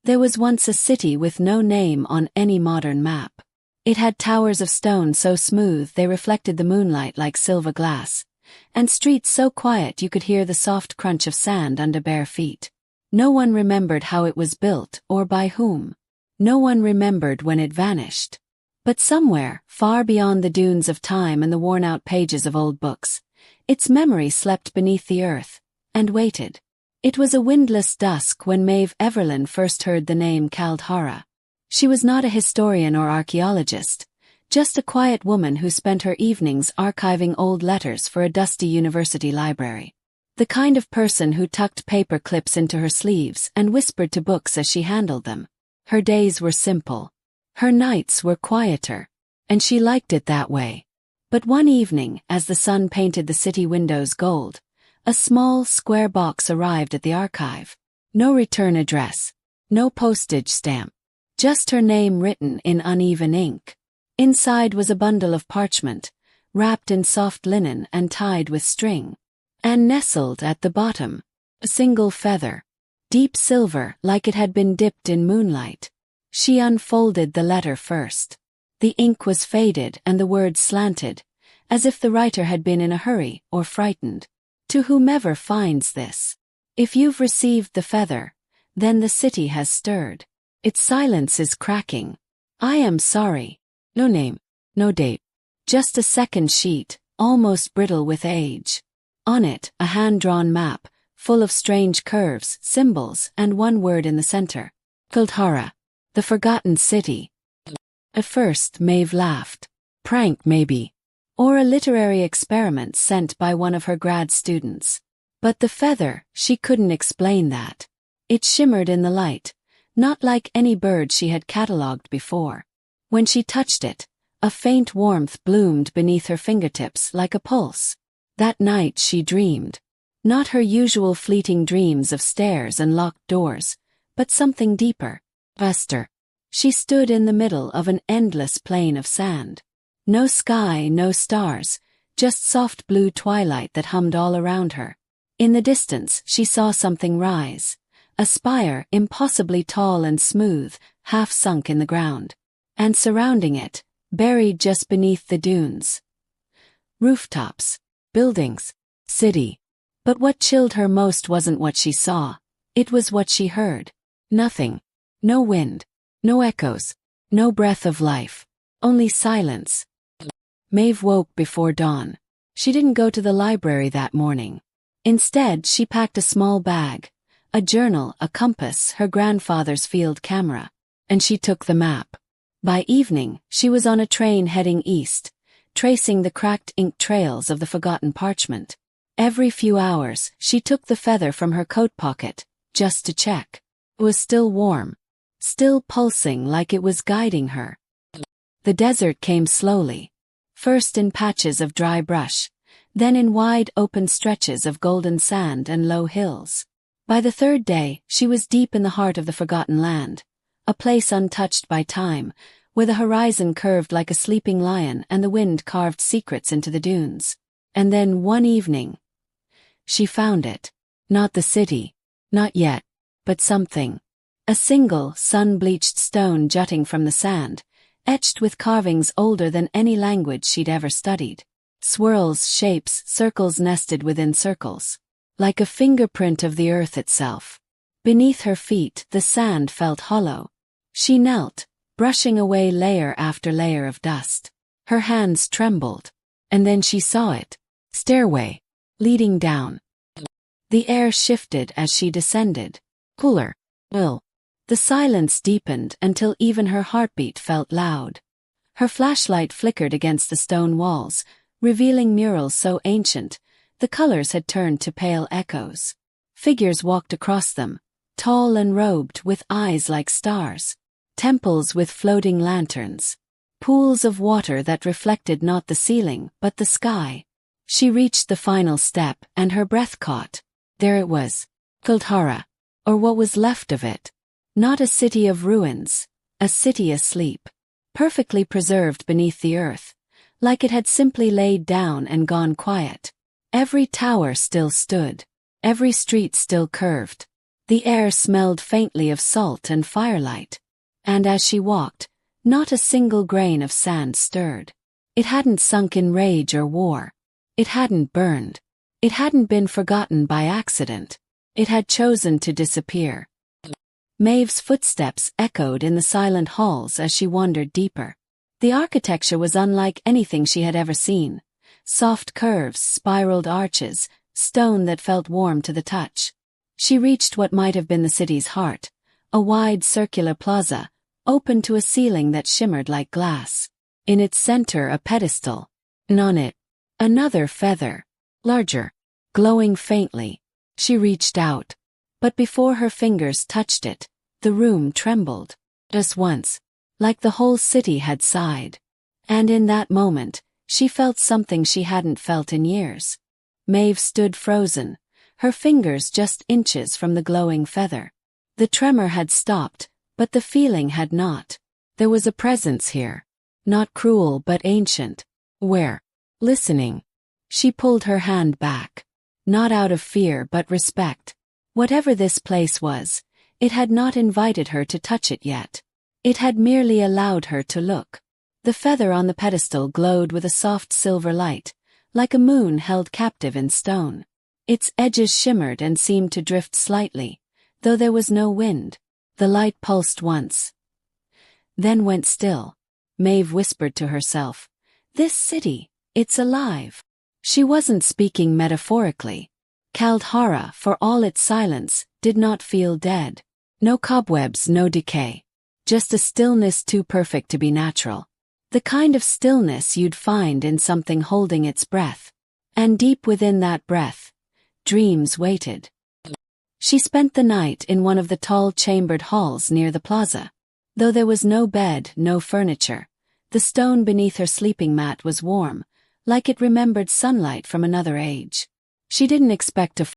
There was once a city with no name on any modern map. It had towers of stone so smooth they reflected the moonlight like silver glass, and streets so quiet you could hear the soft crunch of sand under bare feet. No one remembered how it was built or by whom. No one remembered when it vanished. But somewhere, far beyond the dunes of time and the worn-out pages of old books, its memory slept beneath the earth, and waited. It was a windless dusk when Maeve Everlyn first heard the name Kaldhara. She was not a historian or archaeologist, just a quiet woman who spent her evenings archiving old letters for a dusty university library. The kind of person who tucked paper clips into her sleeves and whispered to books as she handled them. Her days were simple. Her nights were quieter, and she liked it that way. But one evening, as the sun painted the city windows gold, a small, square box arrived at the archive. No return address, no postage stamp, just her name written in uneven ink. Inside was a bundle of parchment, wrapped in soft linen and tied with string. And nestled at the bottom, a single feather, deep silver like it had been dipped in moonlight. She unfolded the letter first. The ink was faded and the words slanted, as if the writer had been in a hurry or frightened. To whomever finds this, if you've received the feather, then the city has stirred. Its silence is cracking. I am sorry. No name, no date. Just a second sheet, almost brittle with age. On it, a hand-drawn map, full of strange curves, symbols, and one word in the center. Kaldhara, the forgotten city. At first, Maeve laughed. Prank, maybe. Or a literary experiment sent by one of her grad students. But the feather, she couldn't explain that. It shimmered in the light, not like any bird she had catalogued before. When she touched it, a faint warmth bloomed beneath her fingertips like a pulse. That night she dreamed. Not her usual fleeting dreams of stairs and locked doors, but something deeper, vaster. She stood in the middle of an endless plain of sand. No sky, no stars, just soft blue twilight that hummed all around her. In the distance she saw something rise, a spire impossibly tall and smooth, half sunk in the ground. And surrounding it, buried just beneath the dunes. Rooftops, buildings, city. But what chilled her most wasn't what she saw, it was what she heard. Nothing. No wind. No echoes. No breath of life. Only silence. Maeve woke before dawn. She didn't go to the library that morning. Instead, she packed a small bag, a journal, a compass, her grandfather's field camera, and she took the map. By evening, she was on a train heading east, tracing the cracked ink trails of the forgotten parchment. Every few hours, she took the feather from her coat pocket, just to check. It was still warm, still pulsing like it was guiding her. The desert came slowly, first in patches of dry brush, then in wide open stretches of golden sand and low hills. By the third day, she was deep in the heart of the forgotten land, a place untouched by time, where the horizon curved like a sleeping lion and the wind carved secrets into the dunes. And then one evening, she found it. Not the city. Not yet. But something. A single, sun-bleached stone jutting from the sand, etched with carvings older than any language she'd ever studied. Swirls, shapes, circles nested within circles. Like a fingerprint of the earth itself. Beneath her feet, the sand felt hollow. She knelt, brushing away layer after layer of dust. Her hands trembled. And then she saw it. Stairway. Leading down. The air shifted as she descended. Cooler. The silence deepened until even her heartbeat felt loud. Her flashlight flickered against the stone walls, revealing murals so ancient, the colors had turned to pale echoes. Figures walked across them, tall and robed with eyes like stars. Temples with floating lanterns. Pools of water that reflected not the ceiling but the sky. She reached the final step and her breath caught. There it was. Kaldhara. Or what was left of it. Not a city of ruins, a city asleep, perfectly preserved beneath the earth, like it had simply laid down and gone quiet. Every tower still stood, every street still curved, The air smelled faintly of salt and firelight. And as she walked, not a single grain of sand stirred. It hadn't sunk in rage or war. It hadn't burned. It hadn't been forgotten by accident. It had chosen to disappear. Maeve's footsteps echoed in the silent halls as she wandered deeper. The architecture was unlike anything she had ever seen. Soft curves, spiraled arches, stone that felt warm to the touch. She reached what might have been the city's heart, a wide circular plaza, open to a ceiling that shimmered like glass. In its center a pedestal, and on it, another feather, larger, glowing faintly. She reached out. But before her fingers touched it, the room trembled. Just once, like the whole city had sighed. And in that moment, she felt something she hadn't felt in years. Maeve stood frozen, her fingers just inches from the glowing feather. The tremor had stopped, but the feeling had not. There was a presence here. Not cruel but ancient. Where? Listening. She pulled her hand back. Not out of fear but respect. Whatever this place was, it had not invited her to touch it yet. It had merely allowed her to look. The feather on the pedestal glowed with a soft silver light, like a moon held captive in stone. Its edges shimmered and seemed to drift slightly, though there was no wind. The light pulsed once, then went still. Maeve whispered to herself, "This city, it's alive." She wasn't speaking metaphorically. Kaldhara, for all its silence, did not feel dead. No cobwebs, no decay. Just a stillness too perfect to be natural. The kind of stillness you'd find in something holding its breath. And deep within that breath, dreams waited. She spent the night in one of the tall chambered halls near the plaza. Though there was no bed, no furniture, the stone beneath her sleeping mat was warm, like it remembered sunlight from another age. She didn't expect to